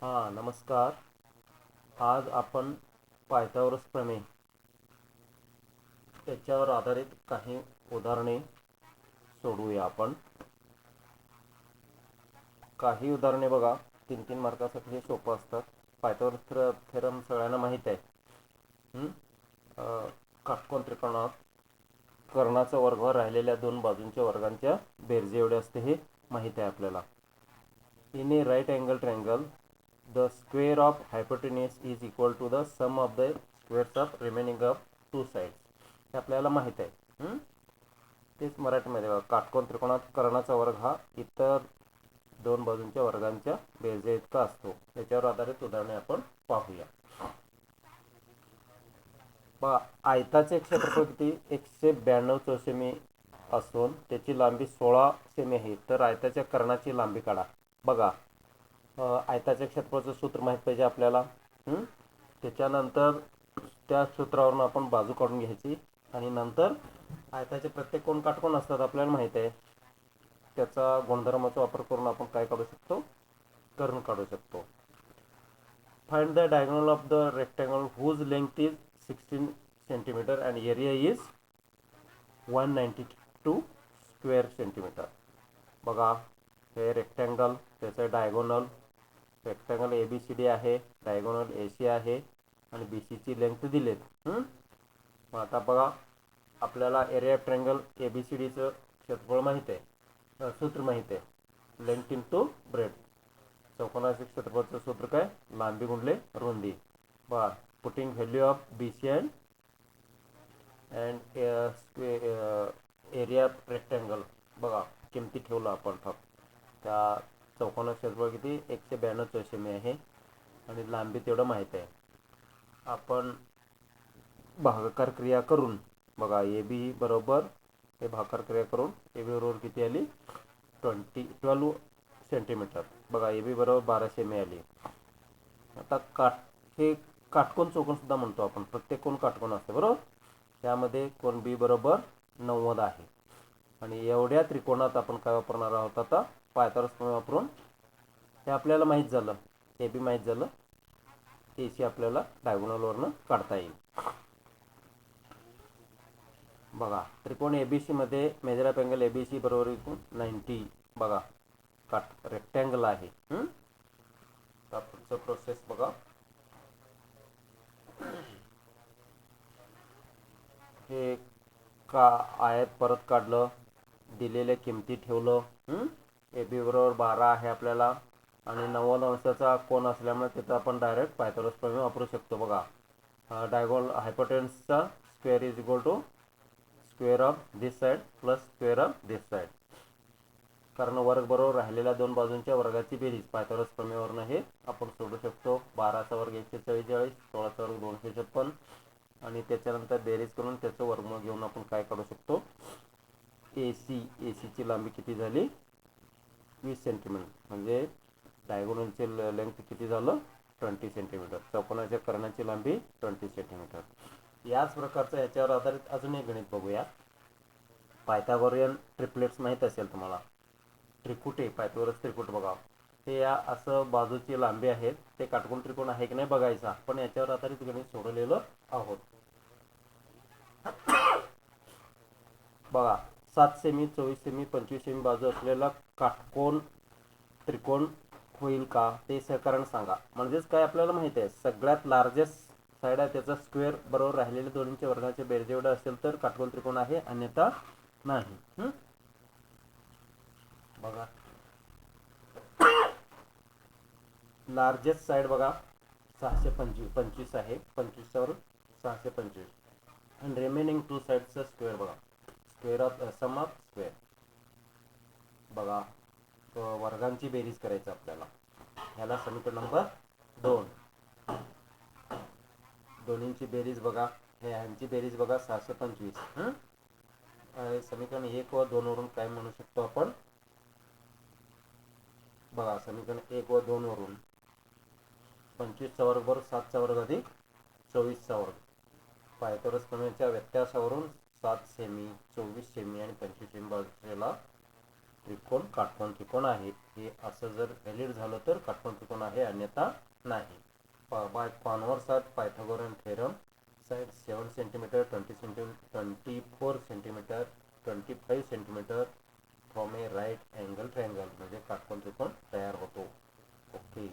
हां नमस्कार. आज आपण पायथागोरस प्रमेय त्याच्यावर आधारित काही उदाहरणे सोडवूया. आपण काही उदाहरणे बघा, 3-3 मार्कासाठी हे सोपं असतात. पायथागोरस थेरम सगळ्यांना माहीत आहे. काटकोन त्रिकोणात कर्णाचा वर्ग राहिलेल्या दोन बाजूंच्या वर्गांच्या बेरजे एवढे असते हे माहीत आहे आपल्याला. In a right angle triangle the square of hypotenuse is equal to the sum of the squares of remaining of two sides. हे आपल्याला माहित आहे. तेच मराठीमध्ये बघा, काटकोन त्रिकोणात कर्णाचा वर्ग हा इतर दोन बाजूंच्या वर्गांच्या बेरजे इतका असतो. याच्यावर आधारित उदाहरणे आपण पाहूया. बघा, आयताचे क्षेत्रफळ किती 192 चौसेमी असून त्याची लांबी 16 सेमी आहे. तर आयताच्या कर्णाची लांबी काढा. बघा, आयताच्या क्षेत्रफळाचं सूत्र माहीत पाहिजे आपल्याला. त्याच्यानंतर त्या सूत्रावरून आपण बाजू काढून घ्यायची आणि नंतर आयताचे प्रत्येक कोण काटकोन असतात आपल्याला माहीत आहे. त्याचा गुणधर्माचा वापर करून आपण काय काढू शकतो, कर्ण काढू शकतो. Find the diagonal of the rectangle whose length is 16 centimetre and area is 192 square centimetre. बघा, हे रेक्टँगल, त्याचं डायगोनल रेक्टँगल ABCD आहे, डायगोनल AC आहे आणि BCची लेंथ दिलेत. मग आता बघा, आपल्याला एरिया ऑफ ट्रायंगल ABCDचं क्षेत्रफळ माहीत आहे, सूत्र माहीत आहे, लेंथ इंटू ब्रेड. चौकोनाचे क्षेत्रफळाचं सूत्र काय, लांबी गुणले रुंदी. बघा, putting value of BC and area of rectangle. बघा, किमती ठेवलं आपण फक्त. त्या चौकोनाचे क्षेत्रफळ किती 192 चौसेमी आहे आणि लांबी तेवढं माहीत आहे. आपण भागाकार क्रिया करून बघा, AB बरोबर हे भागाकार क्रिया करून AB बरोबर किती आली 12 सेंटीमीटर. बघा, AB बरोबर 12 सेमी आली. आता हे काटकोन चौकोन सुद्धा म्हणतो आपण, प्रत्येक कोण काटकोन असते बरोबर. त्यामध्ये कोण B बरोबर 90 आहे आणि एवढ्या त्रिकोणात आपण काय वापरणार आहोत आता, पायथागोरस प्रमेय वापरून. हे आपल्याला माहीत झालं, AB माहीत झालं, AC आपल्याला डायगोनलवरनं काढता येईल. बघा, त्रिकोण ABC मध्ये मेजर ऑफ अँगल ABC बरोबर 90. बघा, रेक्टँगल आहे. पुढचं प्रोसेस बघा, हे का आयत परत काढलं, दिलेल्या किमती ठेवलं. AB बरोबर 12 आहे आपल्याला आणि 90 अंशाचा कोन असल्यामुळे तिथं आपण डायरेक्ट पायथागोरस प्रमेय वापरू शकतो. बघा, डायगोनल हायपोटेन्यूसचा square is equal to square of this side plus square of this side. कारण वर्ग बरोबर राहिलेल्या दोन बाजूंच्या वर्गाची बेरीज पायथागोरस प्रमेयावरून हे आपण सोडू शकतो. 12चा वर्ग 144, 16चा वर्ग 256 आणि त्याच्यानंतर बेरीज करून त्याचं वर्गमूळ घेऊन आपण काय काढू शकतो, ACची लांबी किती झाली 20 सेंटीमीटर. म्हणजे डायगोनलचे लेंथ किती झालं 20 सेंटीमीटर. चौकोनाच्या कर्णाची लांबी 20 सेंटीमीटर. याच प्रकारचं याच्यावर आधारित अजून एक गणित बघूया. पायथागोरियन ट्रिपलेट्स माहीत असेल तुम्हाला, त्रिकुटे, पायथागोरस त्रिकुट. बघा, हे या असं बाजूची लांबी आहेत, ते काटकोन त्रिकोण आहे की नाही बघायचा. पण याच्यावर आधारित गणित सोडवलेलं आहोत. बघा, 7 सेमी, 24 सेमी, 25 सेमी बाजू असलेला काटकोन त्रिकोण होईल का ते कारण सांगा. म्हणजेच काय, आपल्याला माहिती आहे सगळ्यात लार्जेस्ट साईड आहे त्याचा स्क्वेअर बरोबर राहिलेले दोन्हीच्या वर्गाचे बेरज एवढं असेल तर काटकोन त्रिकोण आहे, अन्यथा नाही. बघा, लार्जेस्ट साईड बघा 625 आहे, 25वर 625 आणि रिमेनिंग टू साईडचं स्क्वेअर बघा, square of sum of square. बघा, वर्गांची बेरीज करायचं आपल्याला. ह्याला समीकरण नंबर 2. दोन्हींची बेरीज बघा, ह्यांची बेरीज बघा 625. समीकरण 1 व 2 वरून काय म्हणू शकतो आपण, बघा समीकरण 1 व 2 वरून 25चा वर्ग बरोबर 7चा वर्ग अधिक 24चा वर्ग. पायथागोरस प्रमेयाच्या व्यत्यासावरून 7 सेमी, 24 सेमी आणि 25 सेमी बाजूला त्रिकोण काटकोन त्रिकोण आहे. हे असं जर व्हॅलिड झालं तर काटकोन त्रिकोण आहे, अन्यथा नाही. By converse of Pythagorean theorem, side 7 centimetre 20 centimetre 24 centimetre 25 centimetre from a right angle triangle, म्हणजे काटकोन त्रिकोण तयार होतो. ओके.